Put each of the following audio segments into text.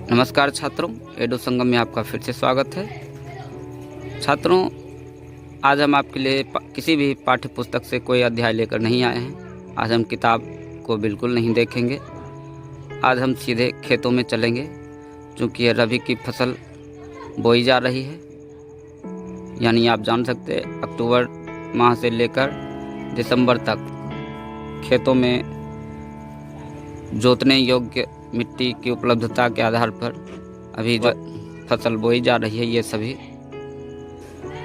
नमस्कार छात्रों, एडो संगम में आपका फिर से स्वागत है। छात्रों, आज हम आपके लिए किसी भी पाठ्य पुस्तक से कोई अध्याय लेकर नहीं आए हैं। आज हम किताब को बिल्कुल नहीं देखेंगे। आज हम सीधे खेतों में चलेंगे, क्योंकि रबी की फसल बोई जा रही है। यानी आप जान सकते हैं, अक्टूबर माह से लेकर दिसंबर तक खेतों में जोतने योग्य मिट्टी की उपलब्धता के आधार पर अभी जो फसल बोई जा रही है, ये सभी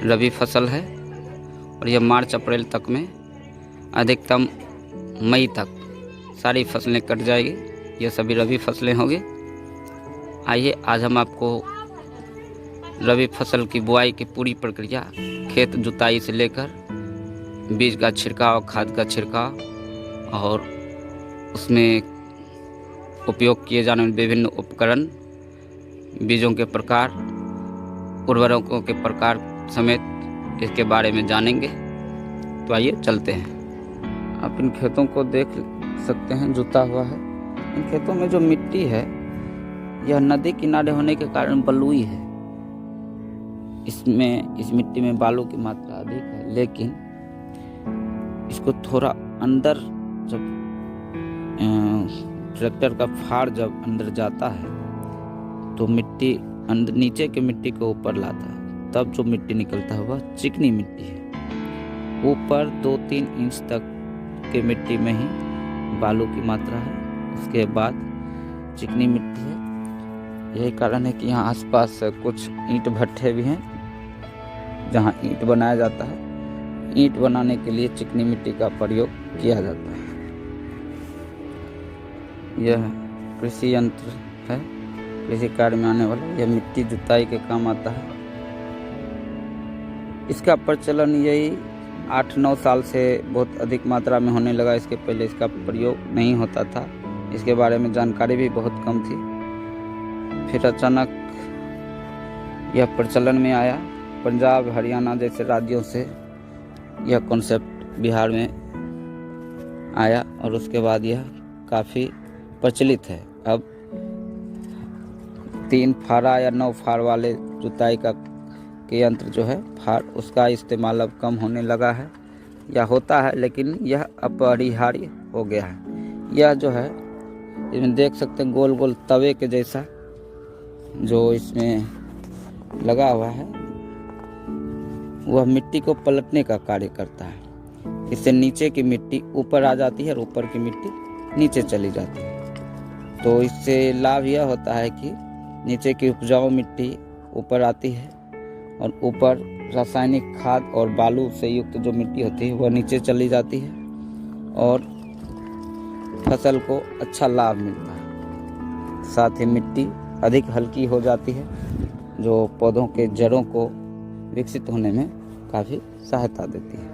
रबी फसल है और यह मार्च अप्रैल तक में, अधिकतम मई तक सारी फसलें कट जाएगी। ये सभी रबी फसलें होंगी। आइए आज हम आपको रबी फसल की बुआई की पूरी प्रक्रिया, खेत जुताई से लेकर बीज का छिड़काव, खाद का छिड़काव और उसमें उपयोग किए जाने वाले विभिन्न उपकरण, बीजों के प्रकार, उर्वरकों के प्रकार समेत इसके बारे में जानेंगे। तो आइए चलते हैं। आप इन खेतों को देख सकते हैं, जुता हुआ है। इन खेतों में जो मिट्टी है, यह नदी किनारे होने के कारण बलुई है। इस मिट्टी में बालू की मात्रा अधिक है, लेकिन इसको थोड़ा अंदर, जब ट्रैक्टर का फाड़ जब अंदर जाता है तो मिट्टी अंदर, नीचे के मिट्टी को ऊपर लाता है, तब जो मिट्टी निकलता है वह चिकनी मिट्टी है। ऊपर 2-3 इंच तक के मिट्टी में ही बालू की मात्रा है, उसके बाद चिकनी मिट्टी है। यही कारण है कि यहाँ आसपास कुछ ईंट भट्ठे भी हैं जहाँ ईंट बनाया जाता है। ईंट बनाने के लिए चिकनी मिट्टी का प्रयोग किया जाता है। यह कृषि यंत्र है, कृषि कार्य में आने वाला। यह मिट्टी जुताई के काम आता है। इसका प्रचलन यही 8-9 साल से बहुत अधिक मात्रा में होने लगा। इसके पहले इसका प्रयोग नहीं होता था, इसके बारे में जानकारी भी बहुत कम थी। फिर अचानक यह प्रचलन में आया। पंजाब, हरियाणा जैसे राज्यों से यह कॉन्सेप्ट बिहार में आया और उसके बाद यह काफ़ी प्रचलित है। अब 3 फारा या 9 फार वाले जुताई के यंत्र जो है, फार, उसका इस्तेमाल अब कम होने लगा है, या होता है, लेकिन यह अपरिहार्य हो गया है। यह जो है, इसमें देख सकते हैं गोल गोल तवे के जैसा जो इसमें लगा हुआ है, वह मिट्टी को पलटने का कार्य करता है। इससे नीचे की मिट्टी ऊपर आ जाती है और ऊपर की मिट्टी नीचे चली जाती है। तो इससे लाभ यह होता है कि नीचे की उपजाऊ मिट्टी ऊपर आती है और ऊपर रासायनिक खाद और बालू से युक्त जो मिट्टी होती है वह नीचे चली जाती है और फसल को अच्छा लाभ मिलता है। साथ ही मिट्टी अधिक हल्की हो जाती है, जो पौधों के जड़ों को विकसित होने में काफ़ी सहायता देती है।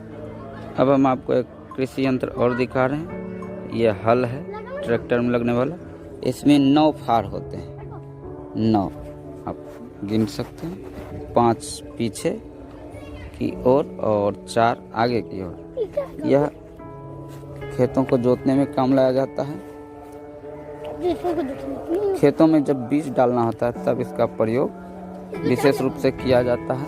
अब हम आपको एक कृषि यंत्र और दिखा रहे हैं। यह हल है, ट्रैक्टर में लगने वाला। इसमें 9 फार होते हैं। 9 आप गिन सकते हैं। 5 पीछे की ओर और 4 आगे की ओर। यह खेतों को जोतने में काम लाया जाता है। खेतों में जब बीज डालना होता है तब इसका प्रयोग विशेष रूप से किया जाता है।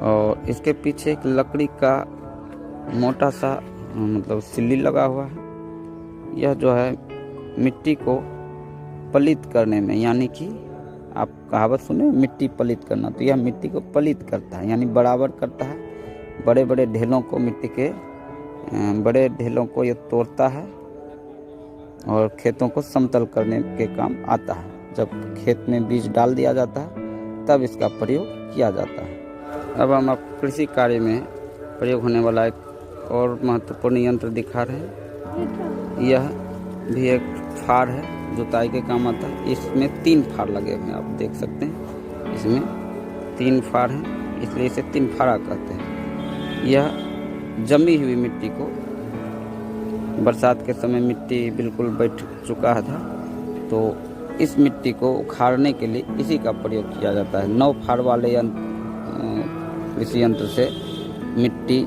और इसके पीछे एक लकड़ी का मोटा सा सिल्ली लगा हुआ है। यह जो है मिट्टी को पलित करने में, यानी कि आप कहावत सुने, मिट्टी पलित करना, तो यह मिट्टी को पलित करता है, यानी बराबर करता है। बड़े बड़े ढेलों को, मिट्टी के बड़े ढेलों को यह तोड़ता है और खेतों को समतल करने के काम आता है। जब खेत में बीज डाल दिया जाता है तब इसका प्रयोग किया जाता है। अब हम आप कृषि कार्य में प्रयोग होने वाला एक और महत्वपूर्ण यंत्र दिखा रहे हैं। यह भी एक फार है, जुताई के काम आता है। इसमें 3 फार लगे हुए हैं, आप देख सकते हैं। इसमें 3 फार हैं, इसलिए इसे 3 फारा कहते हैं। यह जमी हुई मिट्टी को, बरसात के समय मिट्टी बिल्कुल बैठ चुका था, तो इस मिट्टी को उखाड़ने के लिए इसी का प्रयोग किया जाता है। 9 फार वाले कृषि यंत्र से मिट्टी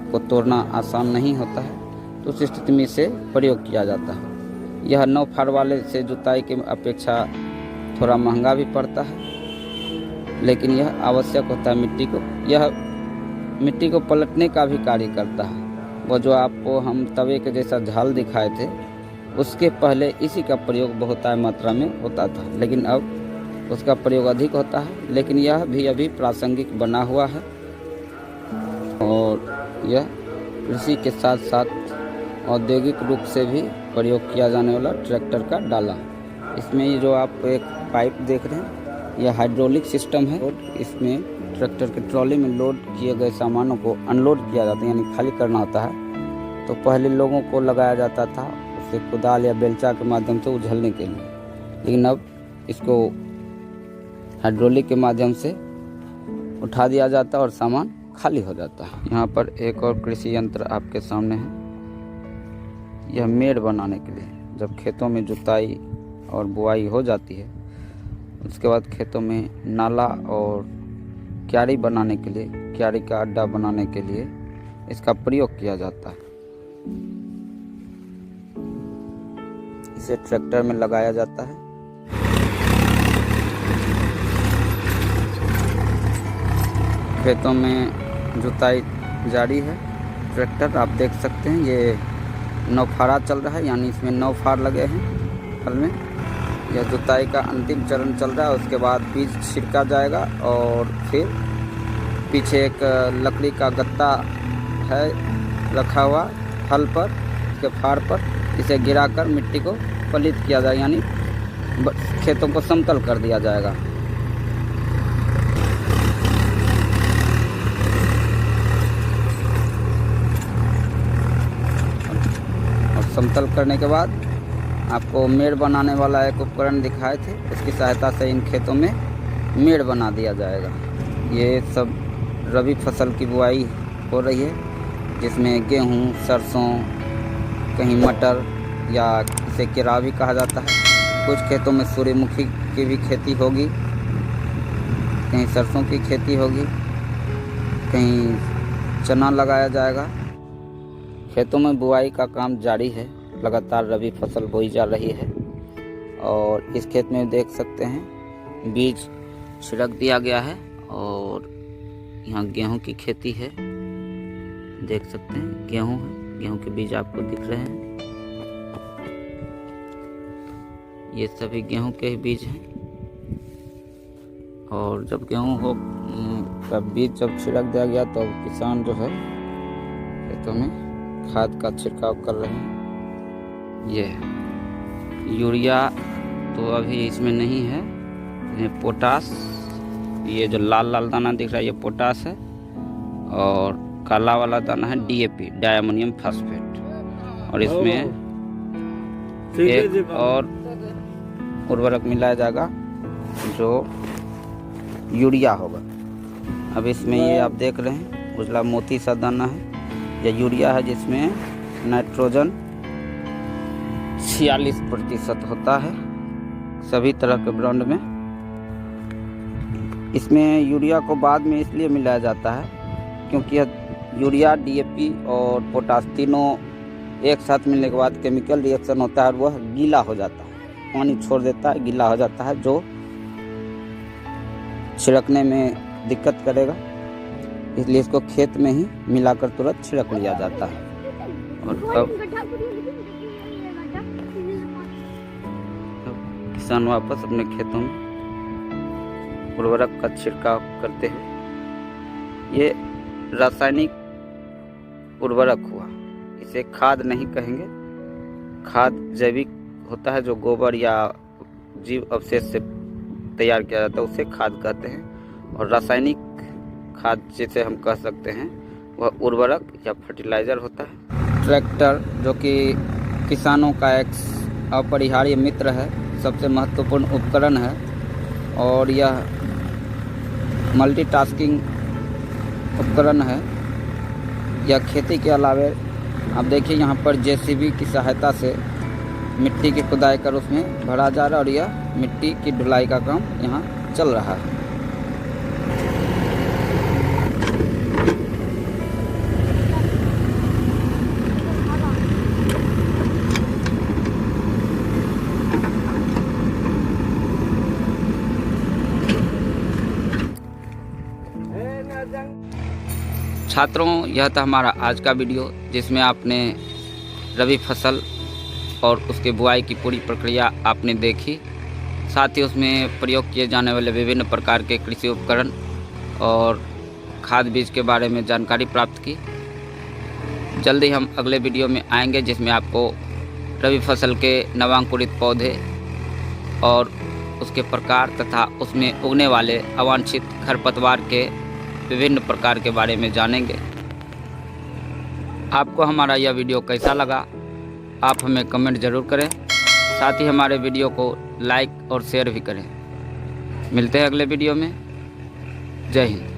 को तोड़ना आसान नहीं होता है, तो उस स्थिति में इसे प्रयोग किया जाता है। यह 9 फार वाले से जुताई की अपेक्षा थोड़ा महंगा भी पड़ता है, लेकिन यह आवश्यक होता है मिट्टी को। यह मिट्टी को पलटने का भी कार्य करता है। वो जो आपको हम तवे के जैसा झाल दिखाए थे, उसके पहले इसी का प्रयोग बहुत मात्रा में होता था, लेकिन अब उसका प्रयोग अधिक होता है। लेकिन यह भी अभी प्रासंगिक बना हुआ है और यह कृषि के साथ साथ औद्योगिक रूप से भी प्रयोग किया जाने वाला ट्रैक्टर का डाला। इसमें ये जो आप एक पाइप देख रहे हैं, यह हाइड्रोलिक सिस्टम है। इसमें ट्रैक्टर के ट्रॉली में लोड किए गए सामानों को अनलोड किया जाता है, यानी खाली करना होता है। तो पहले लोगों को लगाया जाता था उसे कुदाल या बेलचा के माध्यम से उझलने के लिए, लेकिन अब इसको हाइड्रोलिक के माध्यम से उठा दिया जाता है और सामान खाली हो जाता है। यहाँ पर एक और कृषि यंत्र आपके सामने है। यह मेड़ बनाने के लिए, जब खेतों में जुताई और बुआई हो जाती है, उसके बाद खेतों में नाला और क्यारी बनाने के लिए, क्यारी का अड्डा बनाने के लिए इसका प्रयोग किया जाता है। इसे ट्रैक्टर में लगाया जाता है। खेतों में जुताई जारी है। ट्रैक्टर आप देख सकते हैं, ये 9 फारा चल रहा है, यानी इसमें 9 फार लगे हैं फल में। यह जुताई का अंतिम चरण चल रहा है। उसके बाद बीज छिड़का जाएगा और फिर पीछे एक लकड़ी का गत्ता है रखा हुआ फल पर, इसके फार पर, इसे गिराकर मिट्टी को पलित किया जाएगा, यानी खेतों को समतल कर दिया जाएगा। और समतल करने के बाद आपको मेड़ बनाने वाला एक उपकरण दिखाए थे, इसकी सहायता से इन खेतों में मेड़ बना दिया जाएगा। ये सब रबी फसल की बुआई हो रही है, जिसमें गेहूँ, सरसों, कहीं मटर या इसे केरा भी कहा जाता है। कुछ खेतों में सूर्यमुखी की भी खेती होगी, कहीं सरसों की खेती होगी, कहीं चना लगाया जाएगा। खेतों में बुआई का काम जारी है, लगातार रबी फसल बोई जा रही है। और इस खेत में देख सकते हैं बीज छिड़क दिया गया है और यहाँ गेहूं की खेती है। देख सकते हैं गेहूं है, गेहूं के बीज आपको दिख रहे हैं। ये सभी गेहूं के ही बीज हैं। और जब गेहूं हो का बीज जब छिड़क दिया गया तो किसान जो है खेतों में खाद का छिड़काव कर रहे हैं। ये यूरिया तो अभी इसमें नहीं है, ये पोटास, ये जो लाल लाल दाना दिख रहा है ये पोटास है, और काला वाला दाना है DAP, डाई अमोनियम फास्फेट। और इसमें एक और उर्वरक मिलाया जाएगा जो यूरिया होगा। अब इसमें ये आप देख रहे हैं उजला मोती सा दाना है, यह यूरिया है, जिसमें नाइट्रोजन 46% होता है सभी तरह के ब्रांड में। इसमें यूरिया को बाद में इसलिए मिलाया जाता है क्योंकि यह यूरिया, DAP और पोटास तीनों एक साथ मिलने के बाद केमिकल रिएक्शन होता है और वह गीला हो जाता है, पानी छोड़ देता है, गीला हो जाता है, जो छिड़कने में दिक्कत करेगा। इसलिए इसको खेत में ही मिलाकर तुरंत छिड़क लिया जाता है। और अब किसान वापस अपने खेतों में उर्वरक का छिड़काव करते हैं। ये रासायनिक उर्वरक हुआ, इसे खाद नहीं कहेंगे। खाद जैविक होता है, जो गोबर या जीव अवशेष से तैयार किया जाता है, उसे खाद कहते हैं। और रासायनिक खाद जिसे हम कह सकते हैं वह उर्वरक या फर्टिलाइज़र होता है। ट्रैक्टर जो कि किसानों का एक अपरिहार्य मित्र है, सबसे महत्वपूर्ण उपकरण है, और यह मल्टीटास्किंग उपकरण है। यह खेती के अलावे आप देखिए यहाँ पर JCB की सहायता से मिट्टी की खुदाई कर उसमें भरा जा रहा है और यह मिट्टी की ढुलाई का काम यहाँ चल रहा है। छात्रों, यह था हमारा आज का वीडियो, जिसमें आपने रबी फसल और उसके बुआई की पूरी प्रक्रिया आपने देखी। साथ ही उसमें प्रयोग किए जाने वाले विभिन्न प्रकार के कृषि उपकरण और खाद बीज के बारे में जानकारी प्राप्त की। जल्दी हम अगले वीडियो में आएंगे, जिसमें आपको रबी फसल के नवांकुरित पौधे और उसके प्रकार तथा उसमें उगने वाले अवांछित खरपतवार के विभिन्न प्रकार के बारे में जानेंगे। आपको हमारा यह वीडियो कैसा लगा, आप हमें कमेंट ज़रूर करें। साथ ही हमारे वीडियो को लाइक और शेयर भी करें। मिलते हैं अगले वीडियो में। जय हिंद।